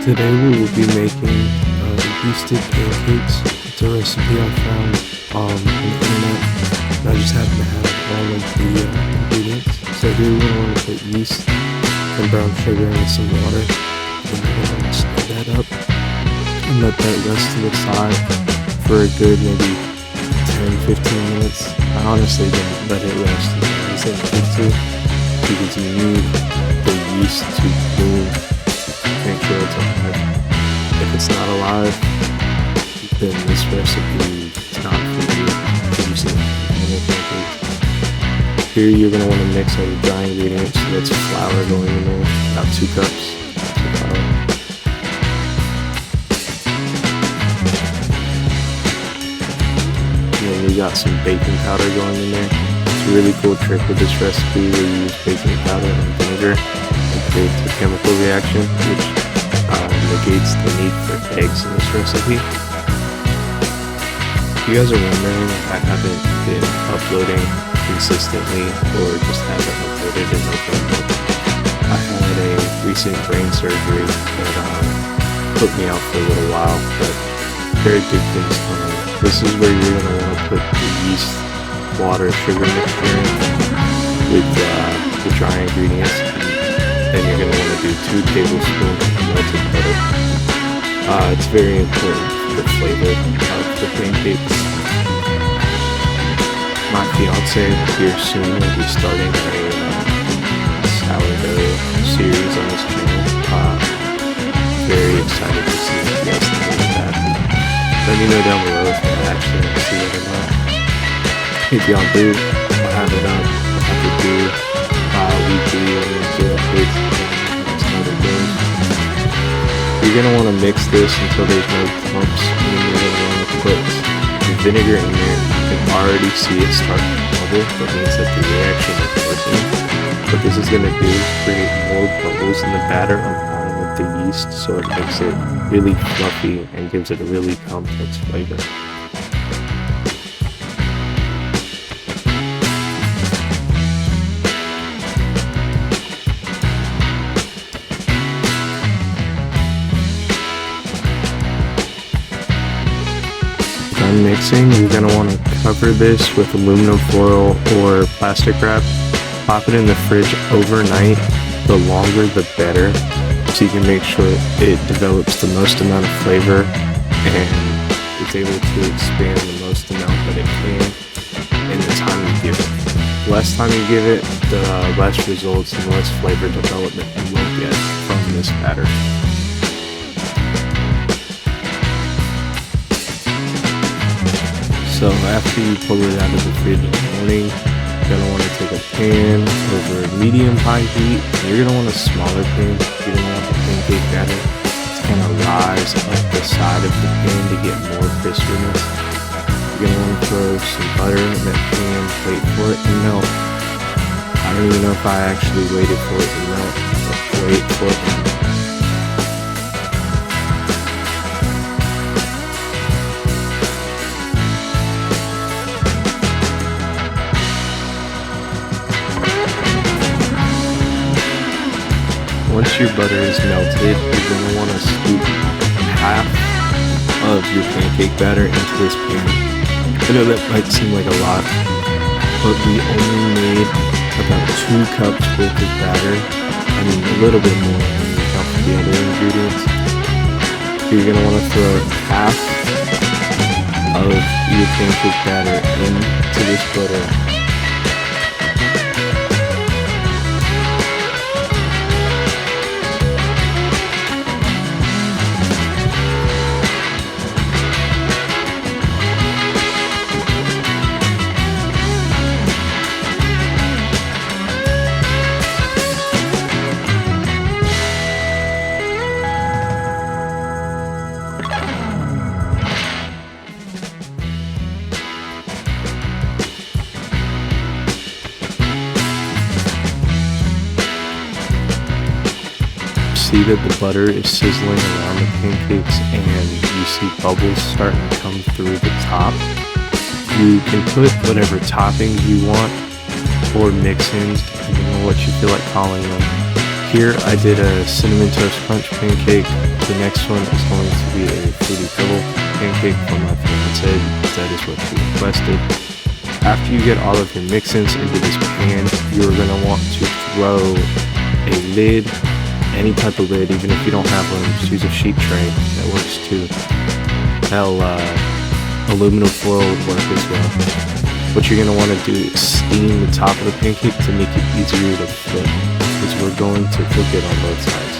Today we will be making yeasted pancakes. It's a recipe I found on the internet, and I just happen to have all of the ingredients. So here we're going to put yeast and brown sugar and some water, and we're going to stir that up and let that rest to the side for a good maybe 10-15 minutes. I honestly didn't let it rest as long as it needed to, because you need the yeast to bloom. Make sure it's alive. If it's not alive, then this recipe is not for you, because you see normal pancakes. Here you're going to want to mix all the dry ingredients. So that's flour going in there, about 2 cups of flour. And then we got some baking powder going in there. It's a really cool trick with this recipe where you use baking powder and vinegar. It creates a chemical reaction, which negates the need for eggs in this recipe. If you guys are wondering if I haven't been uploading consistently or just haven't uploaded in November, I had a recent brain surgery that put me out for a little while, but very good things coming. This is where you're going to want to put the yeast, water, sugar mixture in with the dry ingredients. Then you're going to want to do 2 tablespoons of melted butter. It's very important for the flavor of the pancakes. My fiance here soon will be starting a sourdough series on this channel. Very excited to see what you guys think of that. Let me know down below if you actually want to see it or not. If y'all do, I'll have it up. I'll have to do weekly updates. You're going to want to mix this until there's no clumps, and then you're going to want to put the vinegar in there. You can already see it start to bubble. That means that the reaction is working. What this is going to do is create more bubbles in the batter along with the yeast, so it makes it really fluffy and gives it a really complex flavor. Mixing, you're going to want to cover this with aluminum foil or plastic wrap. Pop it in the fridge overnight. The longer the better, so you can make sure it develops the most amount of flavor and is able to expand the most amount that it can in the time you give it. The less time you give it, the less results and less flavor development you will get from this batter. So after you pull it out of the fridge in the morning, you're going to want to take a pan over medium-high heat. You're going to want a smaller pan. You're going to want the pancake batter to kind of rise up the side of the pan to get more crispiness. You're going to want to throw some butter in that pan, wait for it to melt. I don't even know if I actually waited for it to melt, but wait for it to melt. Once your butter is melted, you're going to want to scoop half of your pancake batter into this pan. I know that might seem like a lot, but we only made about 2 cups worth of batter. I mean, a little bit more when you count the other ingredients. You're going to want to throw half of your pancake batter into this butter. See that the butter is sizzling around the pancakes and you see bubbles starting to come through the top. You can put whatever toppings you want or mix-ins depending on what you feel like calling them. Here I did a cinnamon toast crunch pancake The next one is going to be a fruity pebble pancake for my fiance. That is what she requested. After you get all of your mix-ins into this pan, you're going to want to throw a lid, any type of lid, even if you don't have one, just use a sheet tray, that works too. Hell, aluminum foil would work as well. What you're going to want to do is steam the top of the pancake to make it easier to flip, because we're going to cook it on both sides.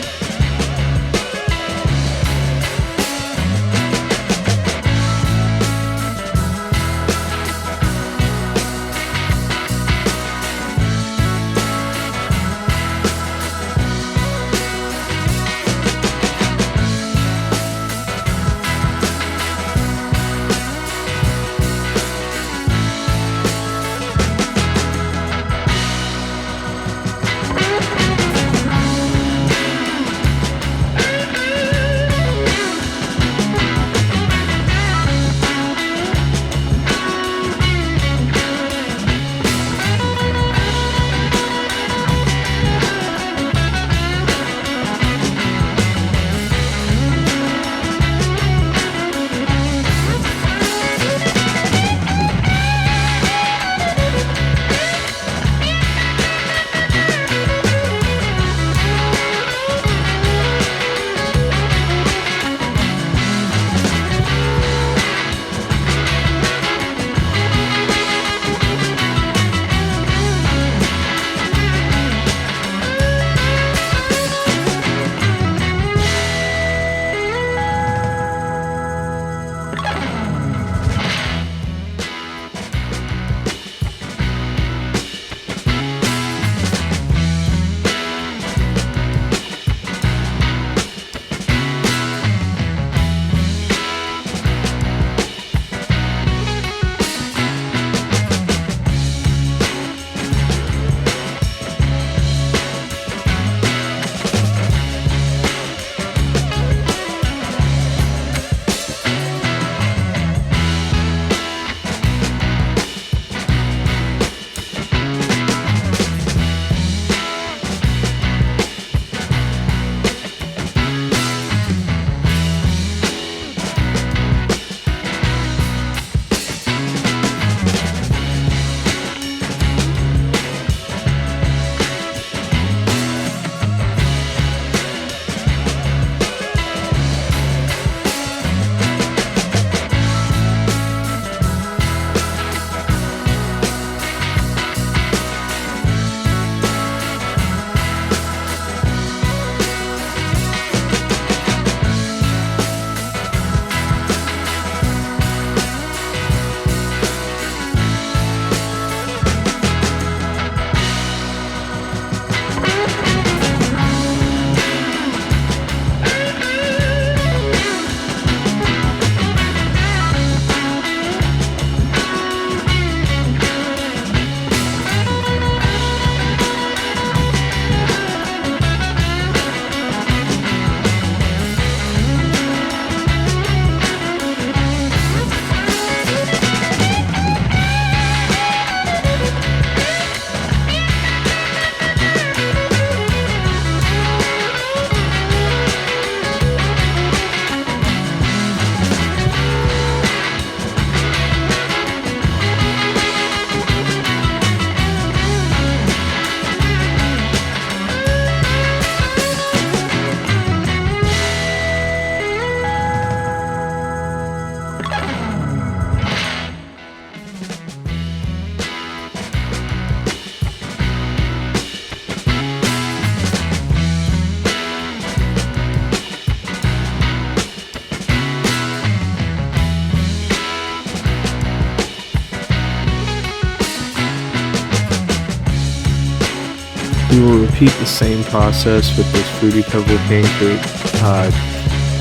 We will repeat the same process with this fruity pebble pancake.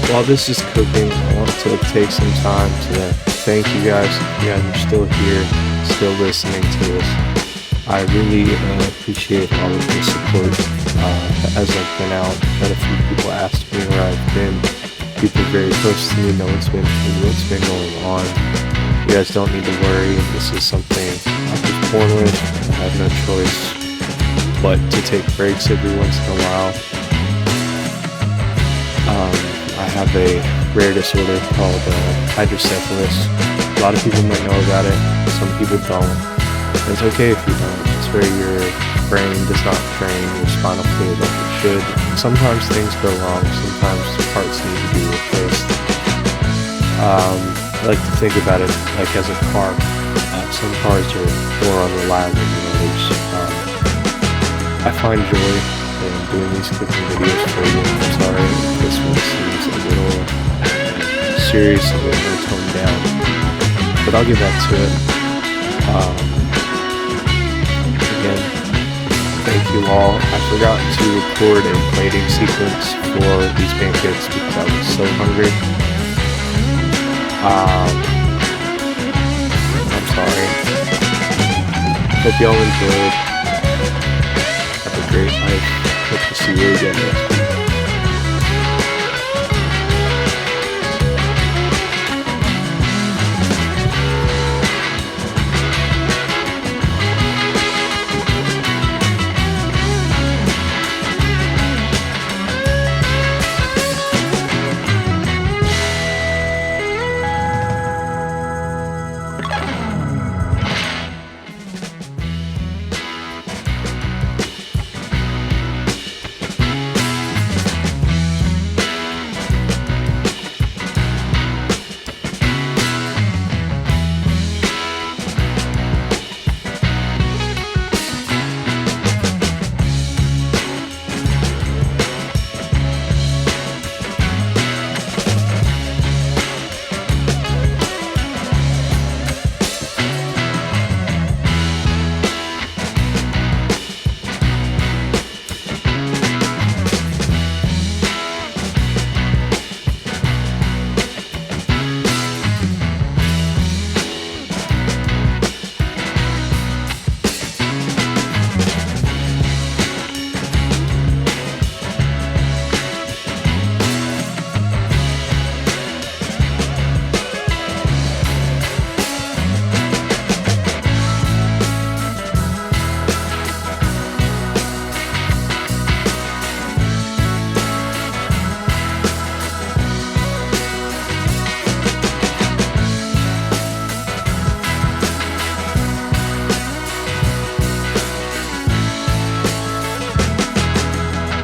While this is cooking, I want to take some time to thank you guys. You guys are still here, still listening to this. I really appreciate all of your support. As I've been out, had a few people asked me where I've been. People very close to me know what's been going on. You guys don't need to worry. This is something I was born with. I have no choice but to take breaks every once in a while. I have a rare disorder called hydrocephalus. A lot of people might know about it, some people don't. It's okay if you don't. It's where your brain does not train your spinal fluid like it should. Sometimes things go wrong, sometimes parts need to be replaced. I like to think about it like as a car. Some cars are more unreliable than others. I find joy in doing these cooking videos for you. I'm sorry if this one seems a little serious, a little toned down, but I'll get back to it. Again, thank you all. I forgot to record a plating sequence for these pancakes because I was so hungry. I'm sorry. Hope y'all enjoyed. Have a great night. Hope to see you again next week.